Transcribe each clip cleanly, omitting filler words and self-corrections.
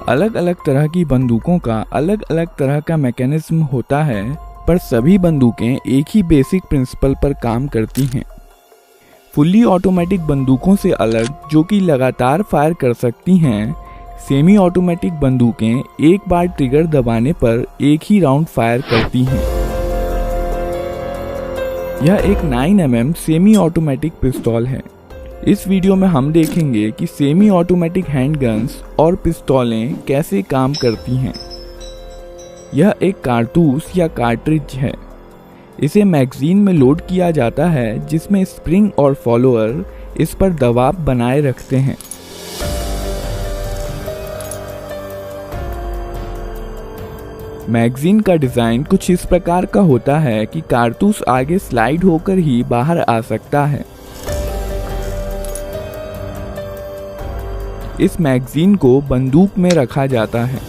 अलग अलग तरह की बंदूकों का अलग अलग तरह का मैकेनिज्म होता है, पर सभी बंदूकें एक ही बेसिक प्रिंसिपल पर काम करती हैं। फुल्ली ऑटोमेटिक बंदूकों से अलग, जो कि लगातार फायर कर सकती हैं, सेमी ऑटोमेटिक बंदूकें एक बार ट्रिगर दबाने पर एक ही राउंड फायर करती हैं। यह एक 9mm सेमी ऑटोमेटिक पिस्तौल है। इस वीडियो में हम देखेंगे कि सेमी ऑटोमेटिक हैंडगन्स और पिस्तौलें कैसे काम करती हैं। यह एक कारतूस या कार्ट्रिज है। इसे मैगजीन में लोड किया जाता है, जिसमें स्प्रिंग और फॉलोअर इस पर दबाव बनाए रखते हैं। मैगजीन का डिज़ाइन कुछ इस प्रकार का होता है कि कारतूस आगे स्लाइड होकर ही बाहर आ सकता है। इस मैगजीन को बंदूक में रखा जाता है।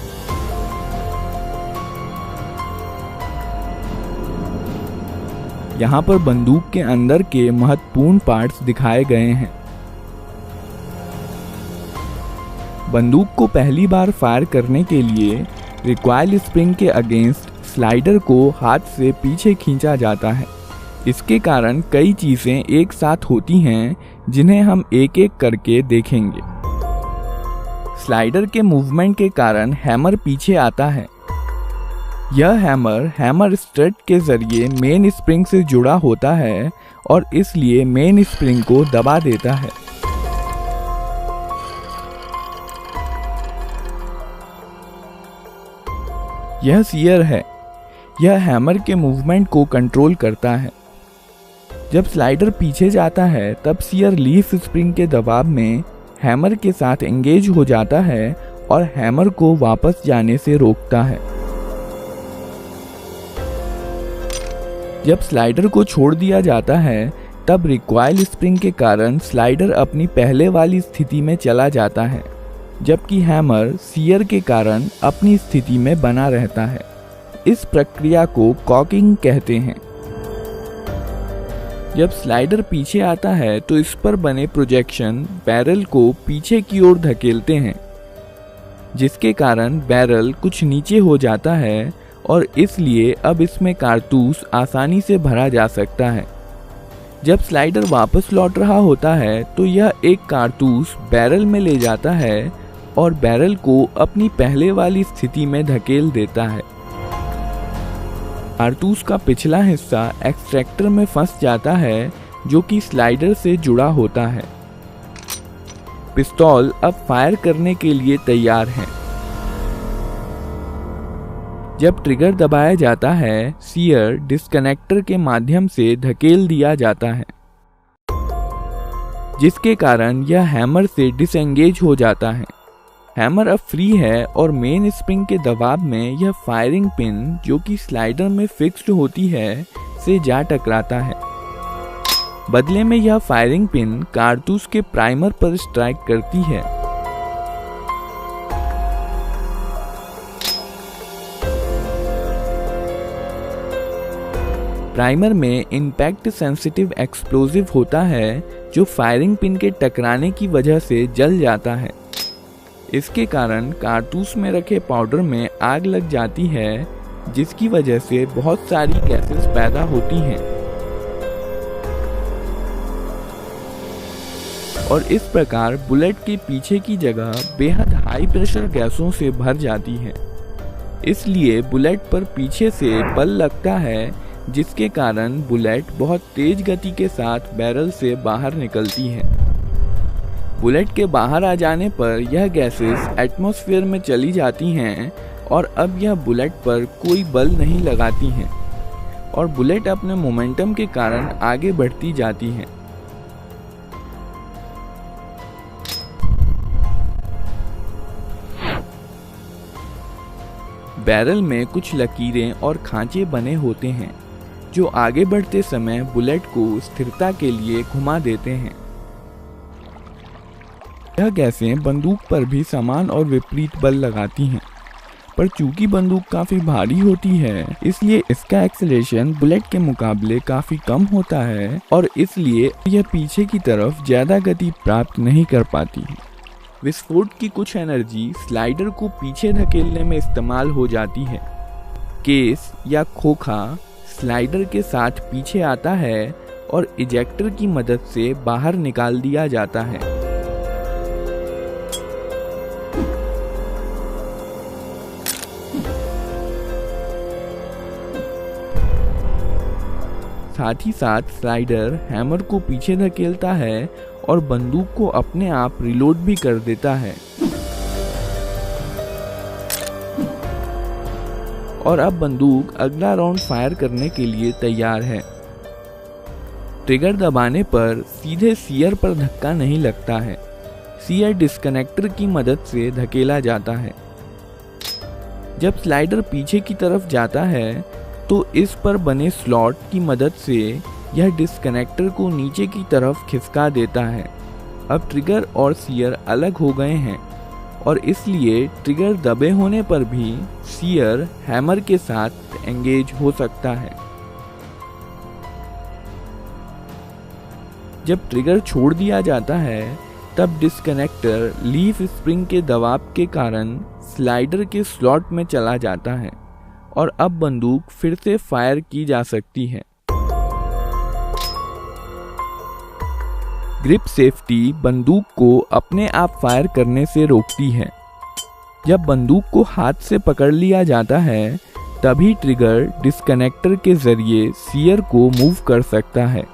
यहाँ पर बंदूक के अंदर के महत्वपूर्ण पार्ट्स दिखाए गए हैं। बंदूक को पहली बार फायर करने के लिए रिकॉइल स्प्रिंग के अगेंस्ट स्लाइडर को हाथ से पीछे खींचा जाता है। इसके कारण कई चीजें एक साथ होती हैं, जिन्हें हम एक एक करके देखेंगे। स्लाइडर के मूवमेंट के कारण हैमर पीछे आता है। यह हैमर स्ट्रट के जरिए मेन स्प्रिंग से जुड़ा होता है और इसलिए मेन स्प्रिंग को दबा देता है। यह सीयर है। यह हैमर के मूवमेंट को कंट्रोल करता है। जब स्लाइडर पीछे जाता है, तब सीयर लीफ स्प्रिंग के दबाव में हैमर के साथ एंगेज हो जाता है और हैमर को वापस जाने से रोकता है। जब स्लाइडर को छोड़ दिया जाता है, तब रिकॉइल स्प्रिंग के कारण स्लाइडर अपनी पहले वाली स्थिति में चला जाता है, जबकि हैमर सीयर के कारण अपनी स्थिति में बना रहता है। इस प्रक्रिया को कॉकिंग कहते हैं। जब स्लाइडर पीछे आता है, तो इस पर बने प्रोजेक्शन बैरल को पीछे की ओर धकेलते हैं, जिसके कारण बैरल कुछ नीचे हो जाता है और इसलिए अब इसमें कारतूस आसानी से भरा जा सकता है। जब स्लाइडर वापस लौट रहा होता है, तो यह एक कारतूस बैरल में ले जाता है और बैरल को अपनी पहले वाली स्थिति में धकेल देता है। कारतूस का पिछला हिस्सा एक्सट्रैक्टर में फंस जाता है, जो कि स्लाइडर से जुड़ा होता है। पिस्तौल अब फायर करने के लिए तैयार है। जब ट्रिगर दबाया जाता है, सीयर डिस्कनेक्टर के माध्यम से धकेल दिया जाता है, जिसके कारण यह हैमर से डिसएंगेज हो जाता है। हैमर अब फ्री है और मेन स्प्रिंग के दबाव में यह फायरिंग पिन, जो कि स्लाइडर में फिक्स्ड होती है, से जा टकराता है। बदले में यह फायरिंग पिन कारतूस के प्राइमर पर स्ट्राइक करती है। प्राइमर में इम्पैक्ट सेंसिटिव एक्सप्लोजिव होता है, जो फायरिंग पिन के टकराने की वजह से जल जाता है। इसके कारण कारतूस में रखे पाउडर में आग लग जाती है, जिसकी वजह से बहुत सारी गैसेस पैदा होती हैं और इस प्रकार बुलेट के पीछे की जगह बेहद हाई प्रेशर गैसों से भर जाती है। इसलिए बुलेट पर पीछे से बल लगता है, जिसके कारण बुलेट बहुत तेज गति के साथ बैरल से बाहर निकलती है। बुलेट के बाहर आ जाने पर यह गैसेस एटमॉस्फेयर में चली जाती हैं और अब यह बुलेट पर कोई बल नहीं लगाती हैं और बुलेट अपने मोमेंटम के कारण आगे बढ़ती जाती है। बैरल में कुछ लकीरें और खांचे बने होते हैं, जो आगे बढ़ते समय बुलेट को स्थिरता के लिए घुमा देते हैं। यह गैसें बंदूक पर भी समान और विपरीत बल लगाती हैं, पर चूंकि बंदूक काफ़ी भारी होती है, इसलिए इसका एक्सेलरेशन बुलेट के मुकाबले काफ़ी कम होता है और इसलिए यह पीछे की तरफ ज़्यादा गति प्राप्त नहीं कर पाती। विस्फोट की कुछ एनर्जी स्लाइडर को पीछे धकेलने में इस्तेमाल हो जाती है। केस या खोखा स्लाइडर के साथ पीछे आता है और इजेक्टर की मदद से बाहर निकाल दिया जाता है। साथ ही साथ स्लाइडर हैमर को पीछे धकेलता है और बंदूक को अपने आप रिलोड भी कर देता है। और अब बंदूक अगला राउंड फायर करने के लिए तैयार है। ट्रिगर दबाने पर सीधे सीयर पर धक्का नहीं लगता है। सीयर डिस्कनेक्टर की मदद से धकेला जाता है। जब स्लाइडर पीछे की तरफ जाता है तो इस पर बने स्लॉट की मदद से यह डिस्कनेक्टर को नीचे की तरफ खिसका देता है। अब ट्रिगर और सीयर अलग हो गए हैं और इसलिए ट्रिगर दबे होने पर भी सीयर हैमर के साथ एंगेज हो सकता है। जब ट्रिगर छोड़ दिया जाता है तब डिस्कनेक्टर लीफ स्प्रिंग के दबाव के कारण स्लाइडर के स्लॉट में चला जाता है और अब बंदूक फिर से फायर की जा सकती है। ग्रिप सेफ्टी बंदूक को अपने आप फायर करने से रोकती है। जब बंदूक को हाथ से पकड़ लिया जाता है तभी ट्रिगर डिस्कनेक्टर के जरिए सीयर को मूव कर सकता है।